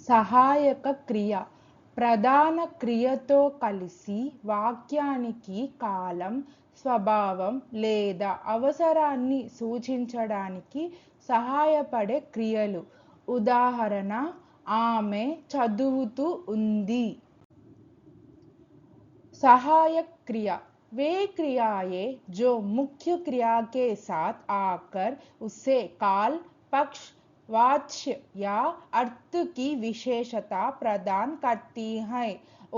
సహాయక క్రియ ప్రధాన క్రియతో కలిసి వాక్యానికి కాలం, స్వభావం లేదా అవసరాన్ని సూచించడానికి సహాయపడే క్రియలు. ఉదాహరణ, ఆమె చదువుతూ ఉంది. सहायक क्रिया वे क्रियाएं जो मुख्य क्रिया के साथ आकर उसे काल, पक्ष, वाच्य या अर्थ की विशेषता प्रदान करती हैं.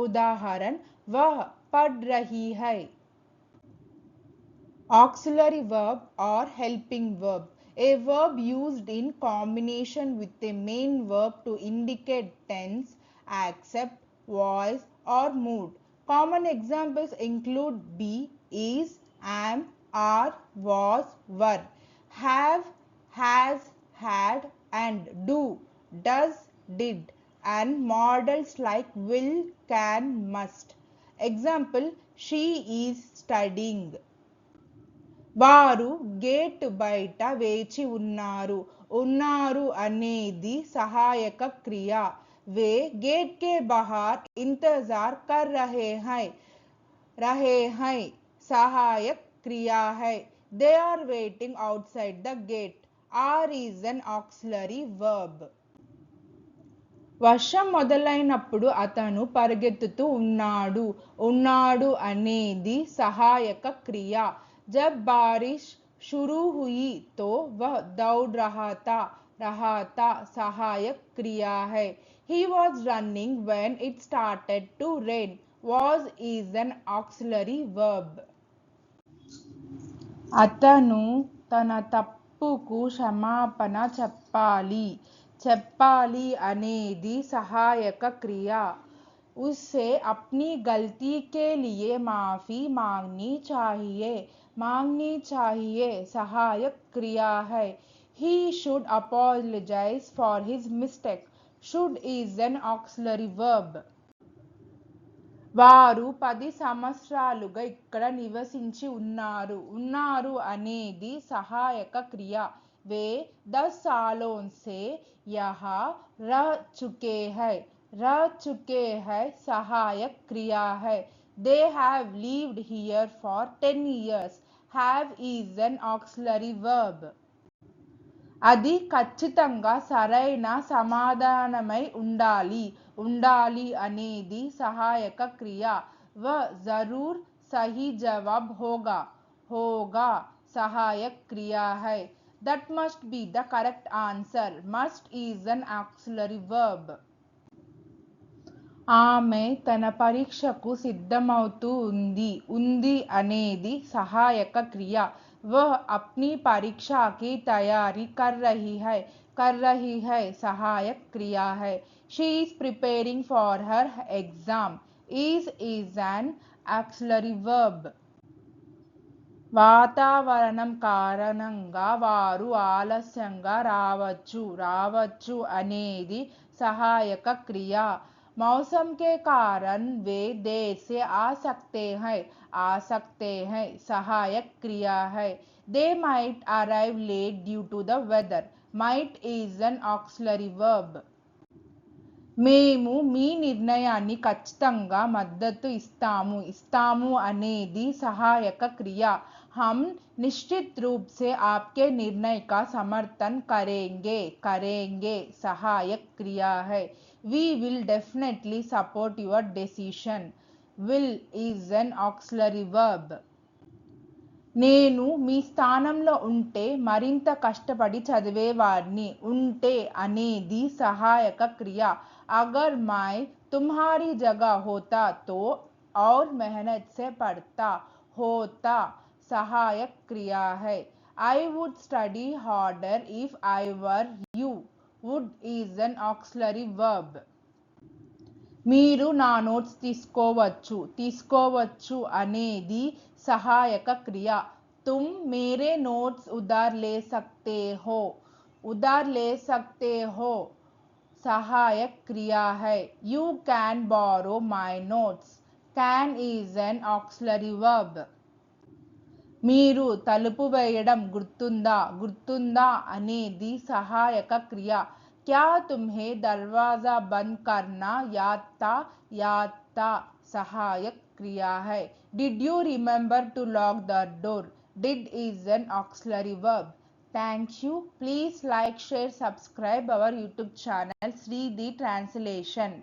उदाहरण, वह पढ़ रही है. Auxiliary verb or helping verb, a verb used in combination with a main verb to indicate tense, accept, voice or mood. Common examples include be, is, am, are, was, were, have, has, had, and do, does, did, and models like will, can, must. Example, she is studying. వారు gate బయట వేచి ఉన్నారు. ఉన్నారు అనేది సహాయక క్రియ. वे gate के बाहर इंतजार कर रहे हैं सहायक क्रिया है. They are waiting outside the gate. Are is an auxiliary verb. వర్షం మొదలైనప్పుడు అతను పరిగెత్తుతూ ఉన్నాడు. ఉన్నాడు అనేది సహాయక క్రియ. जब बारिश शुरू हुई तो वह दौड़ रहा था सहायक क्रिया है. He was running when it started to rain. Was is an auxiliary verb. అతను తన తప్పుకు క్షమాపణ చెప్పాలి అనేది సహాయక క్రియ. उसे अपनी गलती के लिए माफी मांगनी चाहिए सहायक क्रिया है. He should apologize for his mistake. Should is an auxiliary verb. వారు 10 సంవత్సరాలుగా ఇక్కడ నివసించి ఉన్నారు. ఉన్నారు అనేది సహాయక క్రియ. वे 10 सालों से यहाँ रह चुके हैं सहायक क्रिया है. They have lived here for 10 years. Have is an auxiliary verb. అది ఖచ్చితంగా సరైన సమాధానమై ఉండాలి అనేది సహాయక క్రియ. वह जरूर सही जवाब होगा सहायक क्रिया है. That must be the correct answer. Must is an auxiliary verb. ఆమె తన పరీక్షకు సిద్ధమవుతూ ఉంది అనేది సహాయక క్రియ. वह अपनी परीक्षा की तैयारी कर रही है सहायक क्रिया है. She is preparing for her exam. is an auxiliary verb. వాతావరణం కారణంగా వారు ఆలస్యంగా రావచ్చు అనేది సహాయక క్రియ. मौसम के कारण वे देर से आ सकते हैं सहायक क्रिया है. They might arrive late due to the weather. Might is an auxiliary verb. మేము మీ నిర్ణయాన్ని ఖచ్చితంగా మద్దతు ఇస్తాము అనేది సహాయక క్రియ. हम निश्चित रूप से आपके निर्णय का समर्थन करेंगे सहायक क्रिया है. We will definitely support your decision. Will is an auxiliary verb. నేను మీ స్థానంలో ఉంటే మరింత కష్టపడి చదివేవాడిని. ఉంటే అనేది సహాయక క్రియ. अगर मैं तुम्हारी जगह होता तो और मेहनत से पढ़ता होता सहायक क्रिया है. I would study harder if I were you. Would is an auxiliary verb. మీరు నా నోట్స్ తీసుకోవచ్చు అనేది సహాయక క్రియ. तुम मेरे नोट्स उधार ले सकते हो सहायक क्रिया है. You can borrow my notes. Can is an auxiliary verb. మీరు తలుపు వేయడం గుర్తుందా అనేది సహాయక క్రియ. क्या तुम्हें दरवाजा बंद करना याद था? याद था सहायक क्रिया है. Did you remember to lock the door? Did is an auxiliary verb. Thank you. Please like, share, subscribe our YouTube channel Sri the Translation.